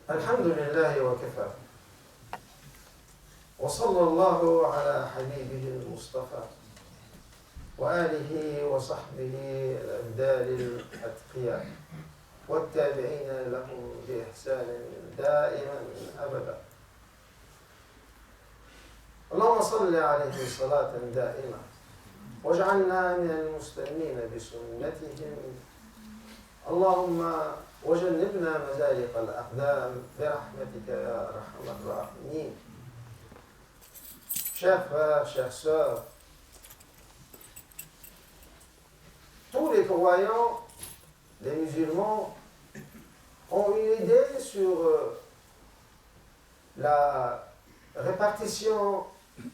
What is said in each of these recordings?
الحمد لله وكفى وصلى الله على حبيبه المصطفى وآله وصحبه الأبدال الأتقياء والتابعين لهم بإحسان دائما أبدا. اللهم صل عليه صلاة دائمة واجعلنا من المستنين بسنتهم. اللهم وجنبنا مزالق الأقدام برحمتك يا أرحم الراحمين. Chers frères, chères sœurs, tous les croyants, les musulmans, ont une idée sur la répartition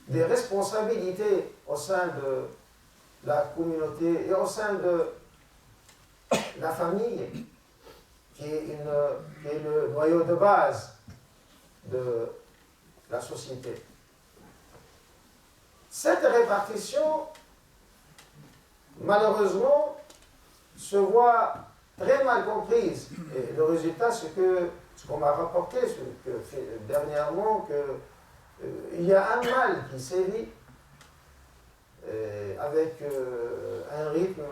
des responsabilités au sein de la communauté et au sein de la famille, qui est le noyau de base de la société. Cette répartition, malheureusement, se voit très mal comprise. Et le résultat, c'est ce qu'on m'a rapporté dernièrement, qu'il y a un mal qui sévit avec un rythme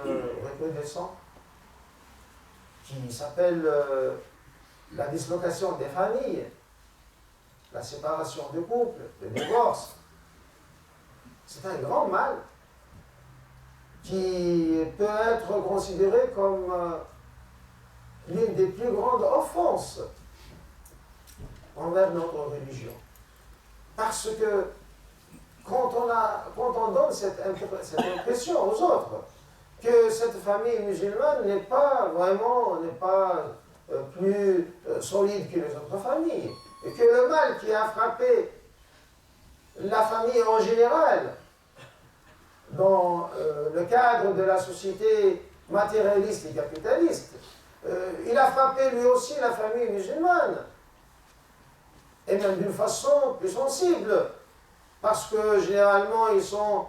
recrudescent qui s'appelle la dislocation des familles, la séparation du couple, le divorce. C'est un grand mal qui peut être considéré comme l'une des plus grandes offenses envers notre religion. Parce que quand on donne cette impression aux autres que cette famille musulmane n'est pas plus solide que les autres familles, et que le mal qui a frappé la famille en général, dans le cadre de la société matérialiste et capitaliste, il a frappé lui aussi la famille musulmane, et même d'une façon plus sensible, parce que généralement ils sont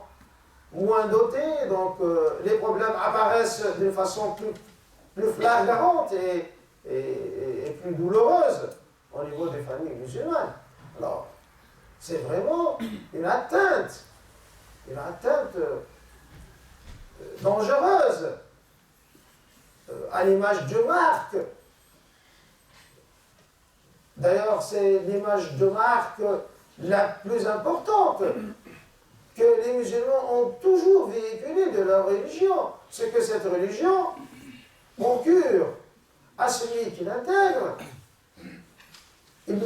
moins dotés, donc les problèmes apparaissent d'une façon plus flagrante et plus douloureuse au niveau des familles musulmanes. Alors, c'est vraiment une atteinte dangereuse à l'image de marque. D'ailleurs, c'est l'image de marque la plus importante que les musulmans ont toujours véhiculée de leur religion. C'est que cette religion procure à celui qui l'intègre, elle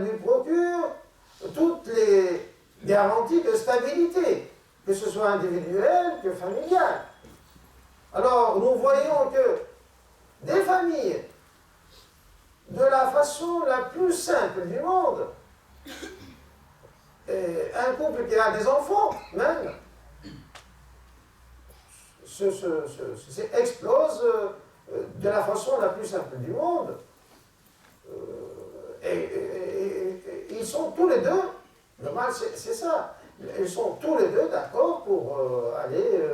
lui procure toutes les garanties de stabilité, que ce soit individuelle que familiale. Alors, nous voyons que des familles, de la façon la plus simple du monde, un couple qui a des enfants, même, explose de la façon la plus simple du monde. Et ils sont tous les deux, le mal c'est ça, ils sont tous les deux d'accord pour aller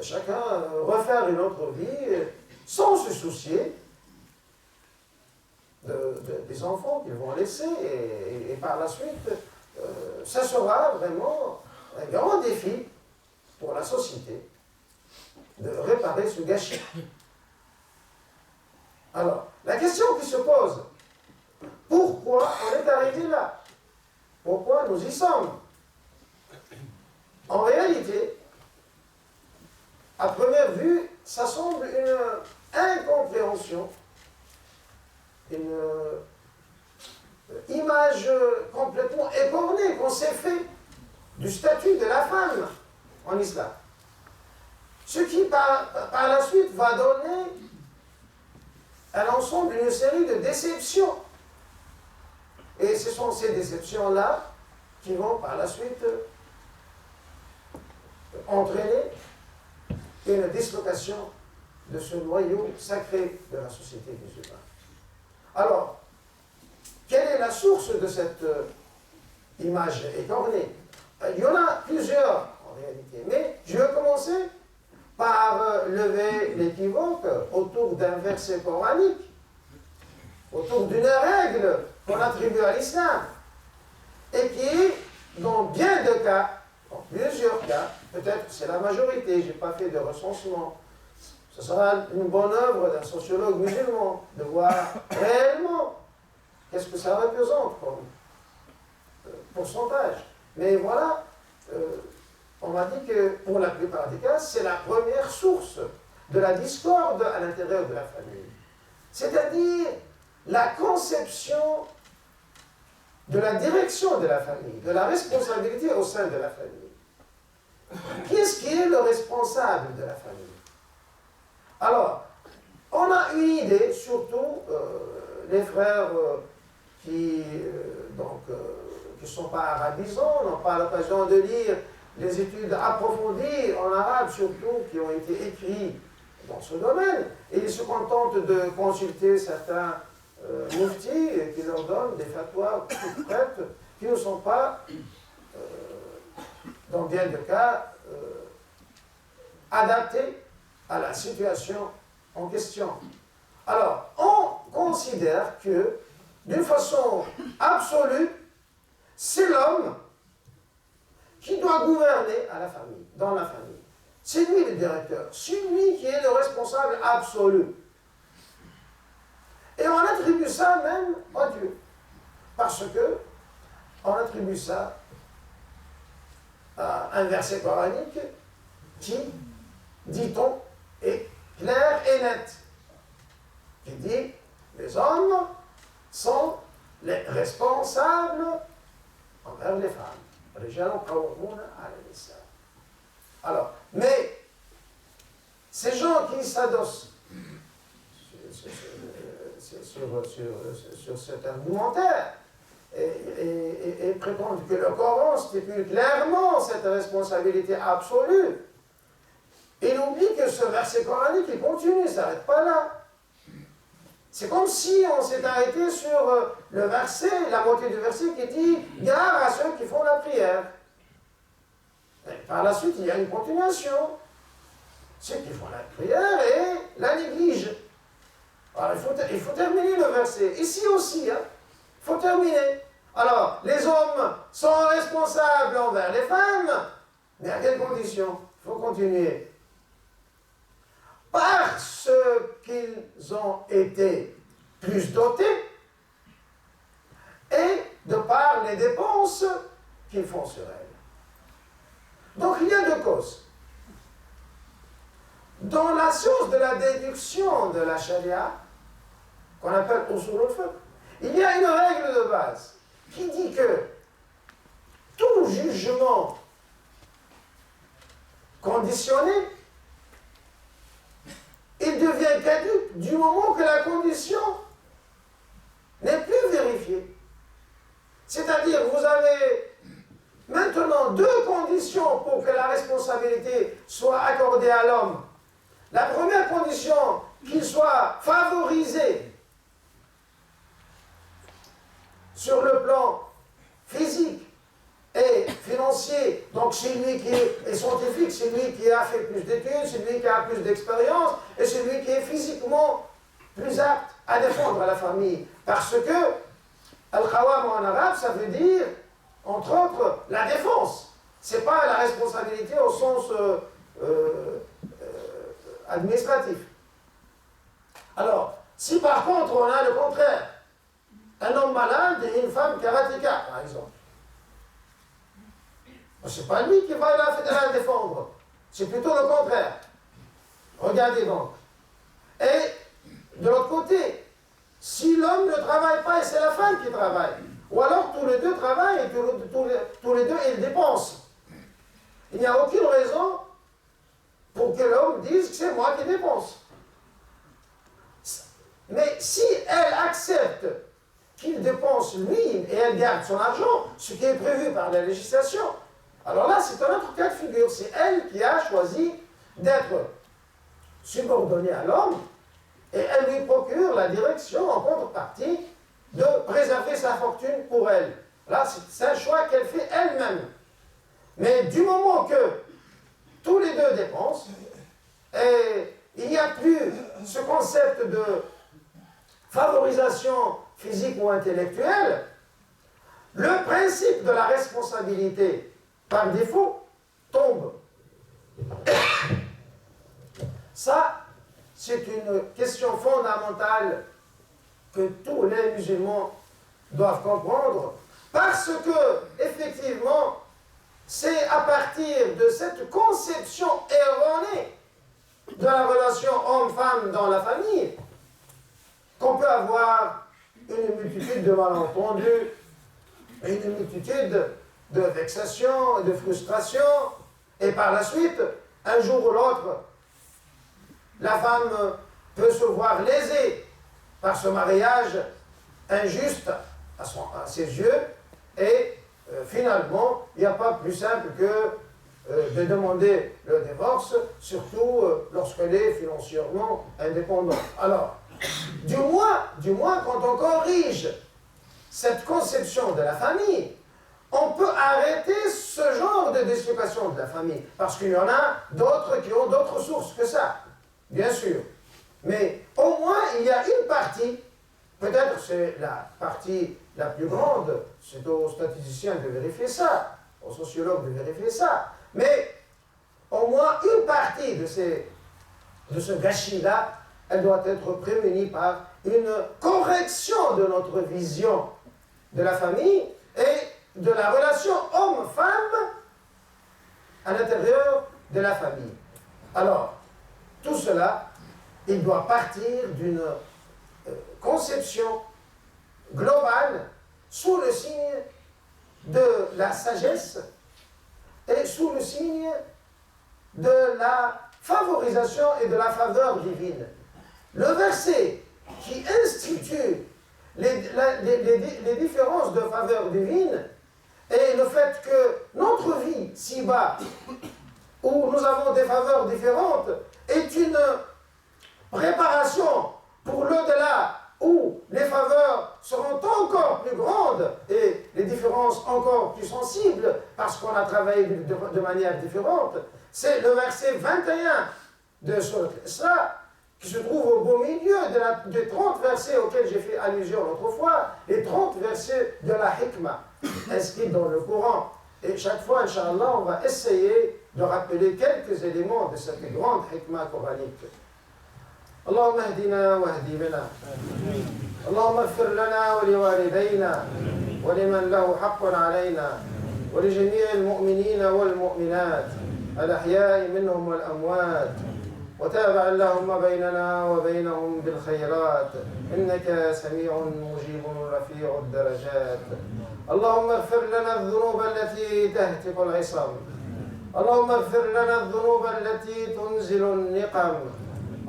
chacun refaire une autre vie sans se soucier des enfants qu'ils vont laisser, et par la suite, ça sera vraiment un grand défi pour la société de réparer ce gâchis. Alors, la question qui se pose, pourquoi on est arrivé là? Pourquoi nous y sommes? En réalité, à première vue, ça semble une incompréhension, une image complètement écornée qu'on s'est fait du statut de la femme en islam. Ce qui, par la suite, va donner à l'ensemble une série de déceptions. Et ce sont ces déceptions-là qui vont, par la suite, entraîner une dislocation de ce noyau sacré de la société musulmane. Alors, quelle est la source de cette image écornée? Il y en a plusieurs en réalité, mais je vais commencer par lever l'équivoque autour d'un verset coranique autour d'une règle qu'on attribue à l'islam, et qui, dans bien de cas, dans plusieurs cas, peut-être c'est la majorité, je n'ai pas fait de recensement, ce sera une bonne œuvre d'un sociologue musulman de voir réellement qu'est-ce que ça représente comme pourcentage. Mais voilà, on m'a dit que pour la plupart des cas, c'est la première source de la discorde à l'intérieur de la famille. C'est-à-dire la conception de la direction de la famille, de la responsabilité au sein de la famille. Qui est-ce qui est le responsable de la famille? Alors, on a une idée, surtout les frères qui ne sont pas arabisants, n'ont pas l'occasion de lire les études approfondies en arabe, surtout, qui ont été écrites dans ce domaine, et ils se contentent de consulter certains muftis qui leur donnent des fatwas toutes prêtes, qui ne sont pas, dans bien de cas, adaptés à la situation en question. Alors, on considère que, d'une façon absolue, c'est l'homme qui doit gouverner à la famille, dans la famille. C'est lui le directeur, c'est lui qui est le responsable absolu. Et on attribue ça même à Dieu. Parce que on attribue ça à un verset coranique qui, dit-on, est clair et net. Qui dit, les hommes sont les responsables envers les femmes. Alors, mais ces gens qui s'adossent sur cet argumentaire et prétendent que le Coran stipule clairement cette responsabilité absolue, il oublie que ce verset coranique il continue, il ne s'arrête pas là. C'est comme si on s'est arrêté sur le verset, la moitié du verset qui dit « Gare à ceux qui font la prière ». Par la suite, il y a une continuation. Ceux qui font la prière et la négligent. Alors, il faut terminer le verset. Ici aussi, il faut terminer. Alors, les hommes sont responsables envers les femmes, mais à quelles conditions? Il faut continuer. Parce qu'ils ont été plus dotés et de par les dépenses qu'ils font sur elles. Donc il y a deux causes. Dans la science de la déduction de la charia, qu'on appelle usul al-fiqh, il y a une règle de base qui dit que tout jugement conditionné, il devient caduc du moment que la condition n'est plus vérifiée. C'est-à-dire, vous avez maintenant deux conditions pour que la responsabilité soit accordée à l'homme. La première condition, qu'il soit favorisé sur le plan physique et financier, donc c'est lui qui est scientifique, c'est lui qui a fait plus d'études, c'est lui qui a plus d'expérience, et c'est lui qui est physiquement plus apte à défendre la famille. Parce que Al-Khawam en arabe, ça veut dire, entre autres, la défense. Ce n'est pas la responsabilité au sens administratif. Alors, si par contre on a le contraire, un homme malade et une femme karatéka, par exemple, ce n'est pas lui qui va la défendre, c'est plutôt le contraire. Regardez donc. Et de l'autre côté, si l'homme ne travaille pas et c'est la femme qui travaille, ou alors tous les deux travaillent et tous les deux ils dépensent, il n'y a aucune raison pour que l'homme dise que c'est moi qui dépense. Mais si elle accepte qu'il dépense lui et elle garde son argent, ce qui est prévu par la législation, alors là c'est un autre cas de figure. C'est elle qui a choisi d'être subordonnée à l'homme et elle lui procure la direction en contrepartie de préserver sa fortune pour elle. Là c'est un choix qu'elle fait elle-même. Mais du moment que tous les deux dépensent, et il n'y a plus ce concept de favorisation physique ou intellectuelle, le principe de la responsabilité par défaut tombe. Ça, c'est une question fondamentale que tous les musulmans doivent comprendre, parce que, effectivement, c'est à partir de cette conception erronée de la relation homme-femme dans la famille qu'on peut avoir une multitude de malentendus, une multitude de vexations, de frustrations, et par la suite, un jour ou l'autre, la femme peut se voir lésée par ce mariage injuste à ses yeux, et finalement, il n'y a pas plus simple que de demander le divorce, surtout lorsqu'elle est financièrement indépendante. Alors, du moins quand on corrige cette conception de la famille, on peut arrêter ce genre de destruction de la famille, parce qu'il y en a d'autres qui ont d'autres sources que ça, bien sûr. Mais au moins, il y a une partie, peut-être c'est la partie la plus grande, c'est aux statisticiens de vérifier ça, aux sociologues de vérifier ça, mais au moins une partie de ce gâchis-là, elle doit être prémunie par une correction de notre vision de la famille et de la relation homme-femme à l'intérieur de la famille. Alors, tout cela, il doit partir d'une conception globale sous le signe de la sagesse et sous le signe de la favorisation et de la faveur divine. Le verset qui institue les différences de faveur divine et le fait que notre vie ci-bas, où nous avons des faveurs différentes, est une préparation pour l'au-delà, où les faveurs seront encore plus grandes et les différences encore plus sensibles parce qu'on a travaillé de manière différente. C'est le verset 21 de Surat Al-Isra qui se trouve au beau milieu des 30 versets auxquels j'ai fait allusion l'autre fois, les 30 versets de la hikmah inscrits dans le Coran. Et chaque fois, Inch'Allah, on va essayer de rappeler quelques éléments de cette grande hikmah coranique. اللهم اهدنا واهد بنا اللهم اغفر لنا ولوالدينا ولمن له حق علينا ولجميع المؤمنين والمؤمنات الأحياء منهم والأموات وتابع اللهم بيننا وبينهم بالخيرات إنك سميع مجيب رفيع الدرجات اللهم اغفر لنا الذنوب التي تهتك العصام اللهم اغفر لنا الذنوب التي تنزل النقم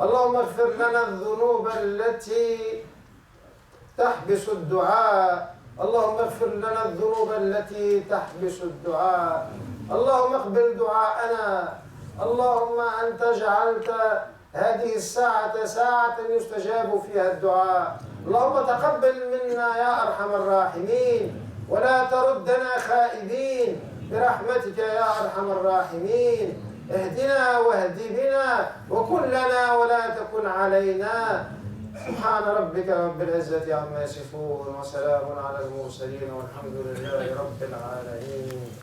اللهم اغفر لنا الذنوب التي تحبس الدعاء اللهم اغفر لنا الذنوب التي تحبس الدعاء اللهم اقبل دعاءنا اللهم أنت جعلت هذه الساعة ساعة يستجاب فيها الدعاء اللهم تقبل منا يا أرحم الراحمين ولا تردنا خائبين برحمتك يا أرحم الراحمين اهدنا واهد بنا وكن لنا ولا تكن علينا سبحان ربك رب العزة عما يصفون وسلام على المرسلين والحمد لله رب العالمين.